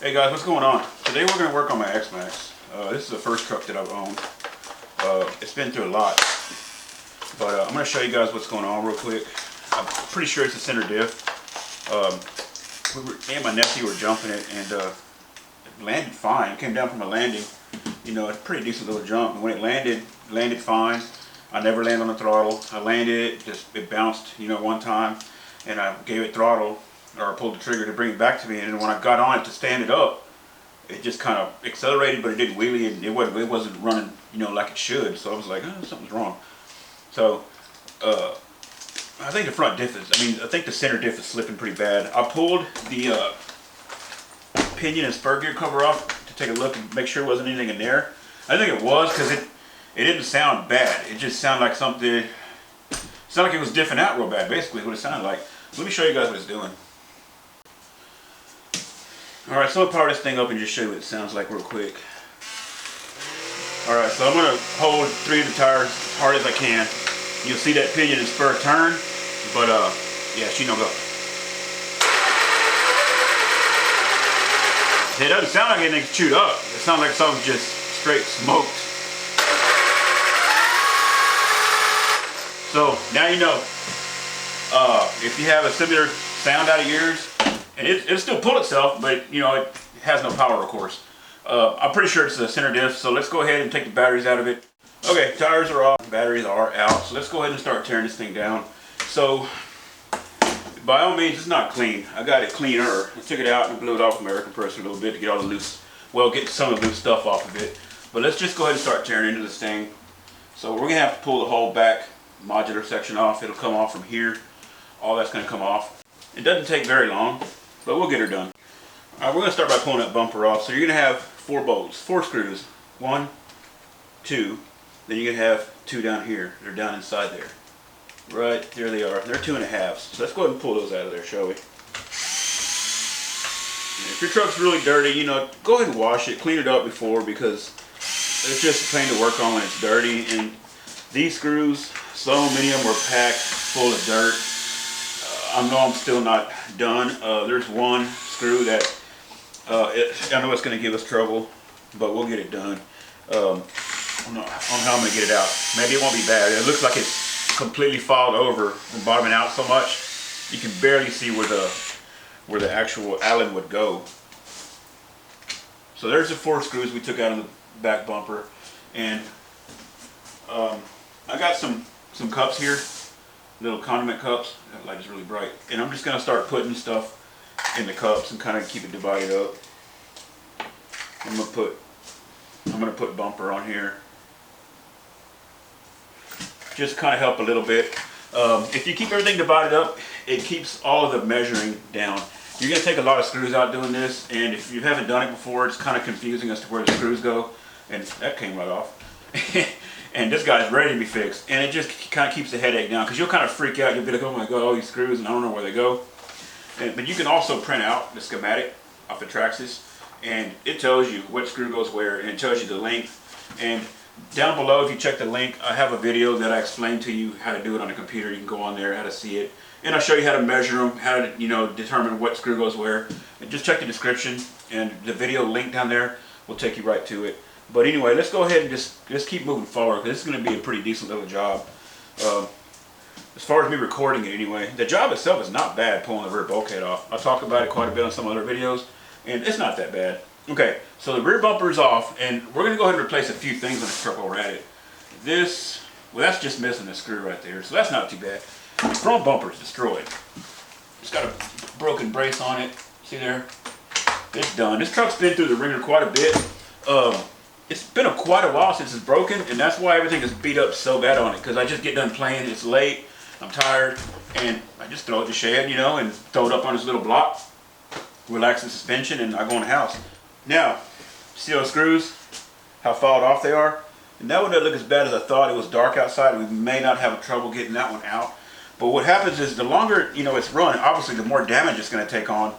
Hey guys, what's going on? Today we're going to work on my XMAXX. This is the first truck that I've owned. It's been through a lot, but I'm going to show you guys what's going on real quick. I'm pretty sure it's a center diff. Me and my nephew were jumping it, and it landed fine. It came down from a landing. You know, it's a pretty decent little jump. And when it landed fine. I never landed on the throttle. I landed it, it bounced, you know, one time, and I gave it throttle, or I pulled the trigger to bring it back to me, and then when I got on it to stand it up, it just kind of accelerated, but it didn't wheelie, and it wasn't running, you know, like it should. So I was like, oh, something's wrong. So I think the front diff I think the center diff is slipping pretty bad. I pulled the pinion and spur gear cover off to take a look and make sure there wasn't anything in there. I think it was, because it didn't sound bad. It just sounded like something. It sounded like it was diffing out real bad. Basically, what it sounded like. Let me show you guys what it's doing. All right, so I'm gonna power this thing up and just show you what it sounds like real quick. All right, so I'm gonna hold 3 of the tires as hard as I can. You'll see that pinion and spur turn, but yeah, she no go. It doesn't sound like anything's chewed up. It sounds like something's just straight smoked. So now you know, if you have a similar sound out of yours, and it'll still pull itself, but you know, it has no power, of course. I'm pretty sure it's a center diff, so let's go ahead and take the batteries out of it. Okay, tires are off, batteries are out, so let's go ahead and start tearing this thing down. So, by all means, it's not clean. I got it cleaner. I took it out and blew it off with my air compressor a little bit to get all the loose, well, get some of the loose stuff off of it. But let's just go ahead and start tearing into this thing. So we're gonna have to pull the whole back modular section off. It'll come off from here. All that's going to come off. It doesn't take very long, but we'll get her done. All right, we're going to start by pulling that bumper off. So you're going to have 4 bolts, 4 screws. 1, 2, then you're going to have 2 down here. They're down inside there. Right, there they are. They're 2.5s. So let's go ahead and pull those out of there, shall we? And if your truck's really dirty, you know, go ahead and wash it, clean it up before, because it's just a pain to work on when it's dirty. And these screws, so many of them were packed full of dirt. I know I'm still not done. There's one screw that I know it's going to give us trouble, but we'll get it done. I don't know how I'm going to get it out. Maybe it won't be bad. It looks like it's completely fouled over and bottoming out so much you can barely see where the actual Allen would go. So there's the 4 screws we took out of the back bumper, and I got some cups here, little condiment cups. That light is really bright. And I'm just going to start putting stuff in the cups and kind of keep it divided up. I'm going to put bumper on here. Just kind of help a little bit. If you keep everything divided up, it keeps all of the measuring down. You're going to take a lot of screws out doing this, and if you haven't done it before, it's kind of confusing as to where the screws go. And that came right off. And this guy's ready to be fixed, and it just kind of keeps the headache down, because you'll kind of freak out. You'll be like, oh my god, all these screws, and I don't know where they go. But you can also print out the schematic off the Traxxas, and it tells you what screw goes where, and it tells you the length. And down below, if you check the link, I have a video that I explain to you how to do it on a computer. You can go on there, how to see it, and I'll show you how to measure them, how to, you know, determine what screw goes where. And just check the description, and the video link down there will take you right to it. But anyway, let's go ahead and just keep moving forward, because this is going to be a pretty decent little job. As far as me recording it anyway, the job itself is not bad, pulling the rear bulkhead off. I talked about it quite a bit on some other videos, and it's not that bad. Okay, so the rear bumper is off, and we're going to go ahead and replace a few things on this truck while we're at it. This, well, that's just missing a screw right there, so that's not too bad. The front bumper is destroyed. It's got a broken brace on it. See there? It's done. This truck's been through the ringer quite a bit. It's been quite a while since it's broken, and that's why everything is beat up so bad on it, because I just get done playing, it's late, I'm tired, and I just throw it in the shed, you know, and throw it up on this little block, relax the suspension, and I go in the house. Now, see those screws, how fouled off they are? And that one doesn't look as bad as I thought. It was dark outside, we may not have trouble getting that one out. But what happens is, the longer, you know, it's run, obviously the more damage it's going to take on.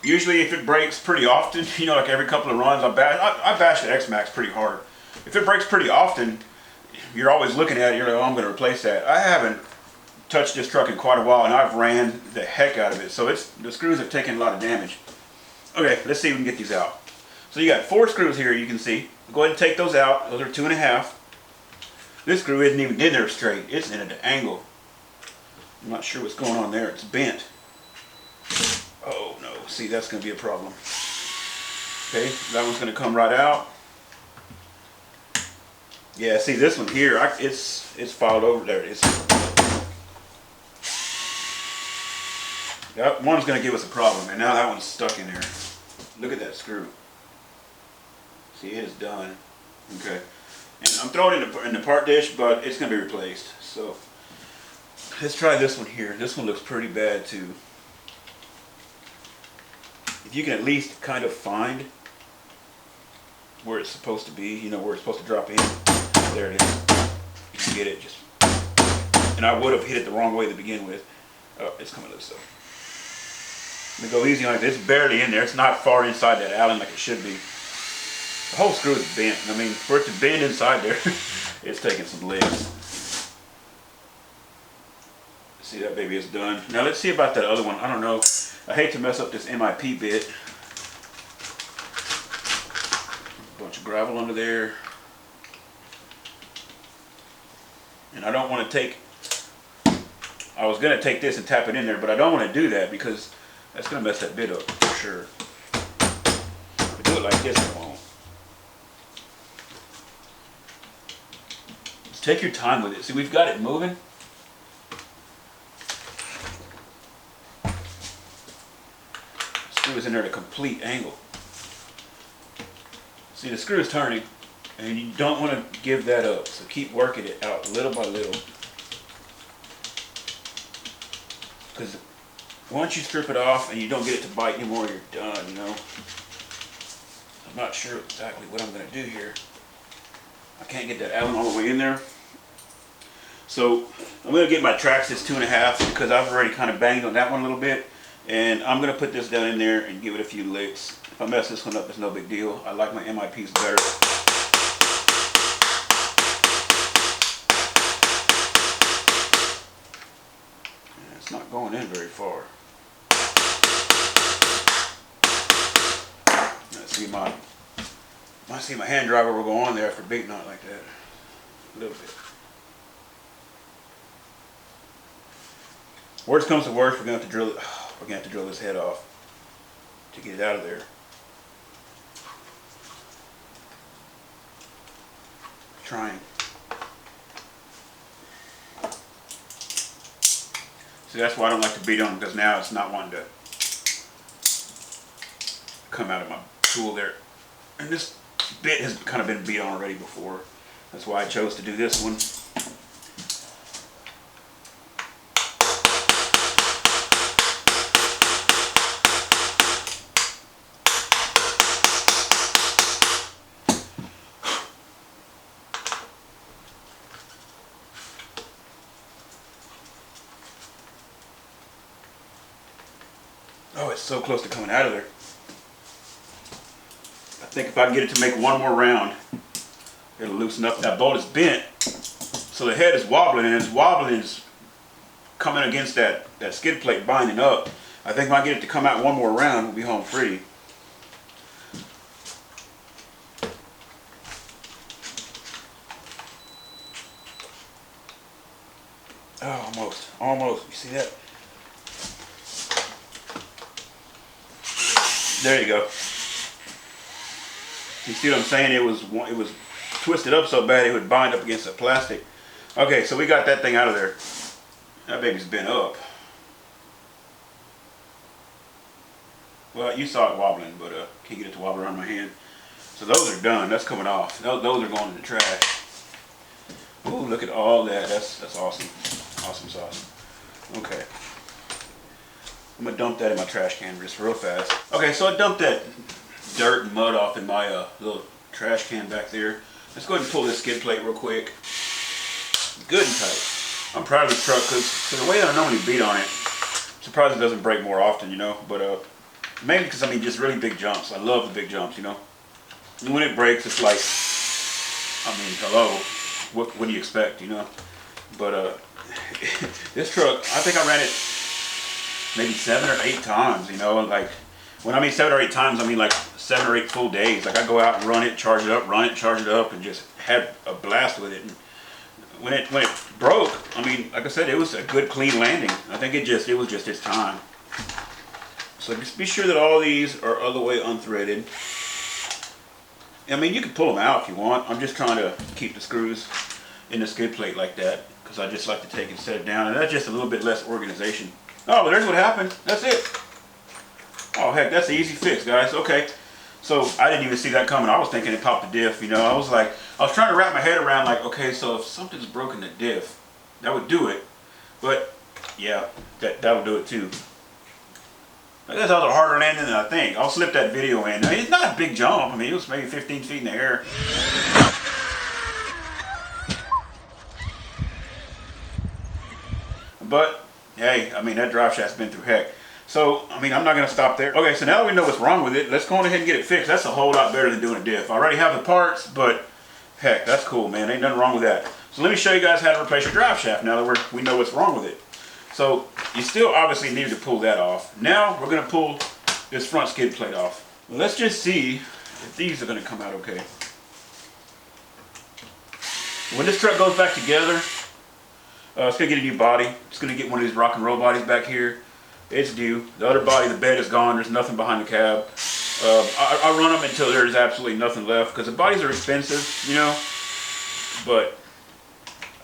Usually if it breaks pretty often, you know, like every couple of runs, I bash the XMAXX pretty hard. If it breaks pretty often, you're always looking at it, you're like, oh, I'm going to replace that. I haven't touched this truck in quite a while, and I've ran the heck out of it. So the screws have taken a lot of damage. Okay, let's see if we can get these out. So you got 4 screws here, you can see. Go ahead and take those out. Those are 2.5. This screw isn't even in there straight. It's in at an angle. I'm not sure what's going on there. It's bent. Oh no, see, that's going to be a problem. Okay, that one's going to come right out. Yeah, see this one here, it's filed over. There it is. That one's going to give us a problem, and now that one's stuck in there. Look at that screw. See, it is done. Okay, and I'm throwing it in the part dish, but it's going to be replaced. So let's try this one here. This one looks pretty bad too. If you can at least kind of find where it's supposed to be, you know, where it's supposed to drop in. There it is. You can get it just. And I would have hit it the wrong way to begin with. Oh, it's coming loose though. Let me go easy on it. It's barely in there. It's not far inside that Allen like it should be. The whole screw is bent. I mean, for it to bend inside there, it's taking some legs. See, that baby is done. Now let's see about that other one. I don't know. I hate to mess up this MIP bit. A bunch of gravel under there. And I don't want to take, I was going to take this and tap it in there, but I don't want to do that because that's going to mess that bit up for sure. If I do it like this, it won't. Just take your time with it. See, we've got it moving. Screw is in there at a complete angle. See, the screw is turning, and you don't want to give that up. So keep working it out little by little. Because once you strip it off and you don't get it to bite anymore, you're done, you know. I'm not sure exactly what I'm going to do here. I can't get that Allen all the way in there. So I'm going to get my Traxxas 2.5 because I've already kind of banged on that one a little bit. And I'm going to put this down in there and give it a few licks. If I mess this one up, it's no big deal. I like my MIPs better. And it's not going in very far. I see my hand driver will go on there after beating on it like that. A little bit. Worst comes to worst, we're going to have to drill it. We're going to have to drill this head off to get it out of there. Trying. See, that's why I don't like to beat on, because now it's not wanting to come out of my tool there. And this bit has kind of been beat on already before. That's why I chose to do this one. Oh, it's so close to coming out of there. I think if I can get it to make one more round, it'll loosen up. That bolt is bent, so the head is wobbling, and it's wobbling is coming against that skid plate binding up. I think if I get it to come out one more round, we'll be home free. Oh, almost. You see that? There you go. You see what I'm saying? It was twisted up so bad it would bind up against the plastic. Okay, so we got that thing out of there. That baby's bent up. Well, you saw it wobbling, but can't get it to wobble around my hand. So those are done. That's coming off. Those are going in the trash. Ooh, look at all that. That's awesome. Awesome sauce. Okay. I'm going to dump that in my trash can just real fast. Okay, so I dumped that dirt and mud off in my little trash can back there. Let's go ahead and pull this skid plate real quick. Good and tight. I'm proud of this truck because the way I normally beat on it, I'm surprised it doesn't break more often, you know. But mainly because, I mean, just really big jumps. I love the big jumps, you know. And when it breaks, it's like, I mean, hello. What do you expect, you know? But this truck, I think I ran it maybe 7 or 8 times, you know, like When I mean 7 or 8 times, I mean like 7 or 8 full days. Like I go out and run it, charge it up, run it, charge it up, and just had a blast with it. And when it broke, I mean, like I said, it was a good clean landing. I think it was just its time. So just be sure that all these are all the way unthreaded. I mean, you can pull them out if you want. I'm just trying to keep the screws in the skid plate like that because I just like to take and set it down, and that's just a little bit less organization. Oh, but there's what happened. That's it. Oh heck, that's an easy fix, guys. Okay, so I didn't even see that coming. I was thinking it popped the diff. You know, I was trying to wrap my head around like, okay, so if something's broken the diff, that would do it. But yeah, that'll do it too. I guess that was a harder landing than I think. I'll slip that video in. I mean, it's not a big jump. I mean, it was maybe 15 feet in the air. But, hey, I mean, that drive shaft's been through heck. So, I mean, I'm not going to stop there. Okay, so now that we know what's wrong with it, let's go on ahead and get it fixed. That's a whole lot better than doing a diff. I already have the parts, but heck, that's cool, man. Ain't nothing wrong with that. So let me show you guys how to replace your drive shaft now that we know what's wrong with it. So you still obviously need to pull that off. Now we're going to pull this front skid plate off. Well, let's just see if these are going to come out okay. When this truck goes back together, it's going to get a new body. It's going to get one of these rock and roll bodies back here. It's due. The other body, the bed is gone. There's nothing behind the cab. I run them until there's absolutely nothing left because the bodies are expensive, you know. But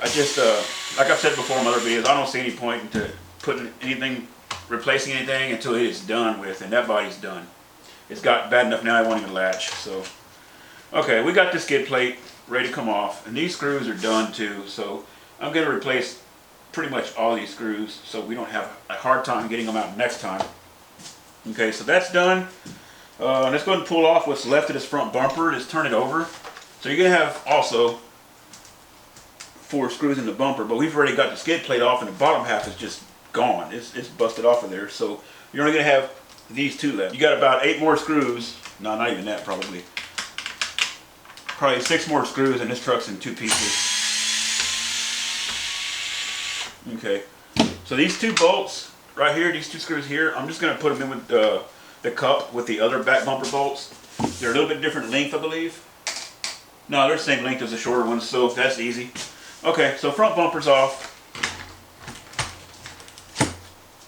I just, like I've said before in other videos, I don't see any point into replacing anything until it is done with, and that body's done. It's got bad enough now I won't even latch. So, okay, we got the skid plate ready to come off, and these screws are done too. So I'm going to replace pretty much all these screws so we don't have a hard time getting them out next time. Okay, so that's done. Let's go ahead and pull off what's left of this front bumper. Just turn it over. So you're going to have also 4 screws in the bumper, but we've already got the skid plate off and the bottom half is just gone. It's busted off of there. So you're only going to have these 2 left. You got about 8 more screws. No, not even that probably. Probably 6 more screws, and this truck's in 2 pieces. Okay, so these 2 bolts right here, these 2 screws here, I'm just going to put them in with the cup with the other back bumper bolts. They're a little bit different length, I believe. No, they're the same length as the shorter ones, so that's easy. Okay, so front bumper's off.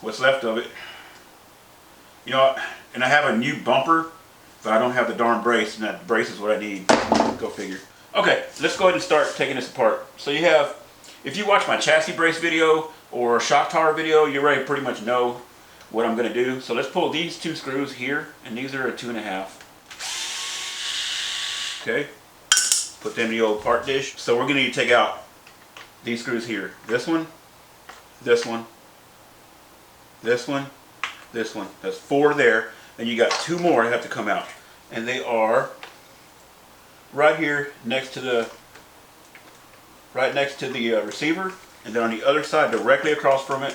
What's left of it. You know, and I have a new bumper, but I don't have the darn brace, and that brace is what I need. Go figure. Okay, let's go ahead and start taking this apart. So you have, if you watch my chassis brace video or shock tower video, you already pretty much know what I'm going to do. So let's pull these 2 screws here, and these are a 2.5. Okay, put them in the old part dish. So we're going to need to take out these screws here. This one, this one, this one, this one. That's 4 there, and you got 2 more that have to come out, and they are right here next to the receiver, and then on the other side, directly across from it,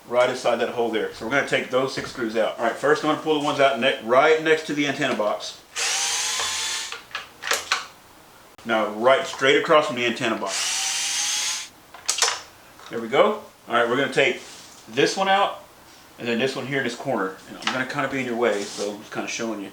right inside that hole there. So we're going to take those 6 screws out. All right, first I'm going to pull the ones out right next to the antenna box. Now right straight across from the antenna box. There we go. All right, we're going to take this one out, and then this one here in this corner. And I'm going to kind of be in your way, so I'm just kind of showing you.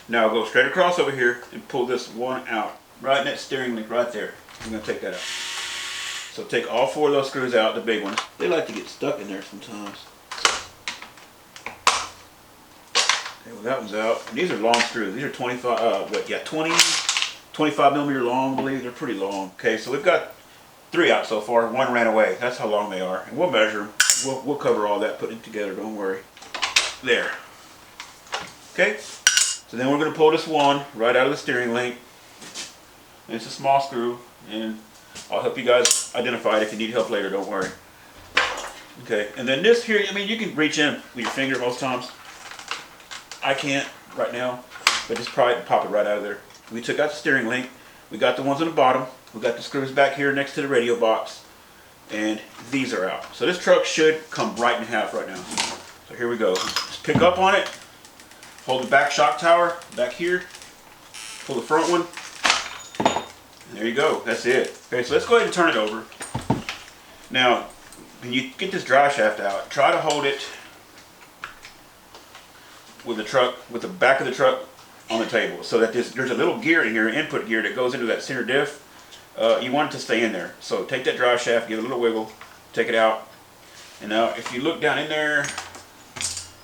Now go straight across over here and pull this one out. Right in that steering link right there. I'm going to take that out. So take all 4 of those screws out, the big ones. They like to get stuck in there sometimes. Okay, well that one's out. And these are long screws. These are 25 millimeter long, I believe. They're pretty long. Okay, so we've got 3 out so far. 1 ran away. That's how long they are. And we'll measure them. We'll cover all that, put it together, don't worry. There. Okay, so then we're going to pull this one right out of the steering link. And it's a small screw, and I'll help you guys identify it if you need help later, don't worry. Okay, and then this here, I mean, you can reach in with your finger most times. I can't right now, but just pop it right out of there. We took out the steering link. We got the ones on the bottom. We got the screws back here next to the radio box, and these are out. So this truck should come right in half right now. So here we go. Just pick up on it. Hold the back shock tower back here. Pull the front one. And there you go. That's it. Okay, so let's go ahead and turn it over. Now, when you get this drive shaft out, try to hold it with the back of the truck on the table, so that there's a little gear in here, input gear, that goes into that center diff. You want it to stay in there. So take that drive shaft, give it a little wiggle, take it out, and now if you look down in there,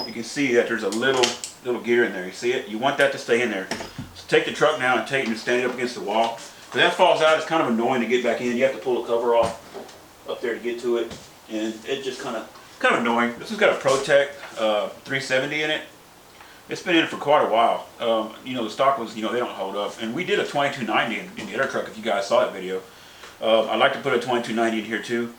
you can see that there's a little gear in there. You see it? You want that to stay in there. So take the truck now and take it and stand it up against the wall. If that falls out, it's kind of annoying to get back in. You have to pull the cover off up there to get to it, and it just kind of annoying. This has got a ProTech 370 in it. It's been in it for quite a while. You know, the stock was, you know, they don't hold up. And we did a 2290 in the other truck, if you guys saw that video. I like to put a 2290 in here too.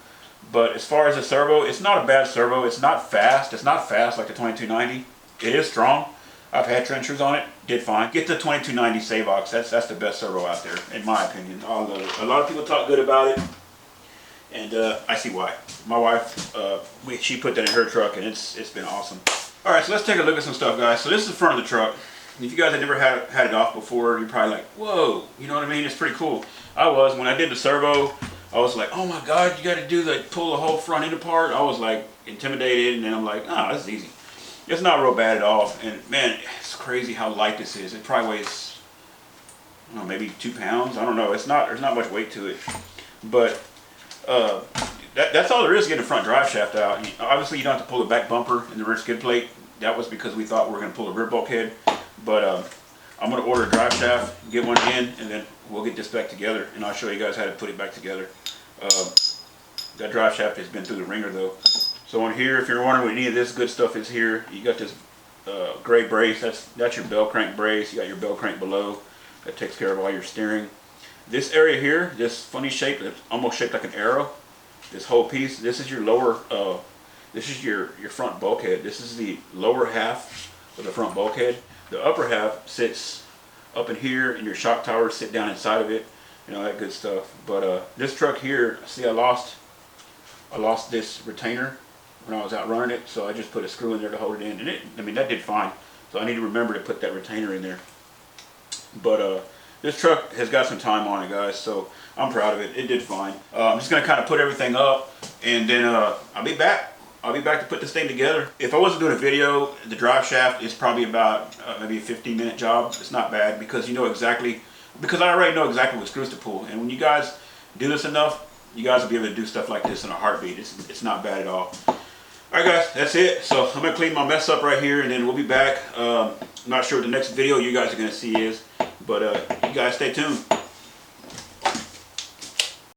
But as far as the servo, it's not a bad servo. It's not fast. It's not fast like the 2290. It is strong. I've had trenchers on it. Did fine. Get the 2290 Savox. That's the best servo out there, in my opinion. I love it. A lot of people talk good about it. And I see why. My wife, she put that in her truck, and it's been awesome. All right, so let's take a look at some stuff, guys. So this is the front of the truck. If you guys have never had it off before, you're probably like, whoa, you know what I mean? It's pretty cool. When I did the servo, I was like, oh my God, you got to pull the whole front end apart. I was like intimidated, and then I'm like, oh, this is easy. It's not real bad at all. And man, it's crazy how light this is. It probably weighs, I don't know, maybe 2 pounds. I don't know. There's not much weight to it. But that's all there is to get the front drive shaft out. Obviously, you don't have to pull the back bumper and the rear skid plate. That was because we thought we were going to pull the rear bulkhead. But I'm going to order a drive shaft, get one in, and then we'll get this back together. And I'll show you guys how to put it back together. That drive shaft has been through the ringer though. So on here, if you're wondering what any of this good stuff is here, you got this gray brace. That's your bell crank brace. You got your bell crank below. That takes care of all your steering. This area here, this funny shape, it's almost shaped like an arrow. This whole piece, this is your lower, this is your front bulkhead. This is the lower half of the front bulkhead. The upper half sits up in here, and your shock towers sit down inside of it. You know, that good stuff. But this truck here, see, I lost this retainer when I was out running it, so I just put a screw in there to hold it in, and I mean, that did fine. So I need to remember to put that retainer in there. But this truck has got some time on it, guys, so I'm proud of it. It did fine. I'm just gonna kind of put everything up, and then I'll be back. I'll be back to put this thing together. If I wasn't doing a video, the drive shaft is probably about maybe a 15-minute job. It's not bad because I already know exactly what screws to pull. And when you guys do this enough, you guys will be able to do stuff like this in a heartbeat. It's not bad at all. Alright guys, that's it. So I'm going to clean my mess up right here, and then we'll be back. I'm not sure what the next video you guys are going to see is, but you guys stay tuned.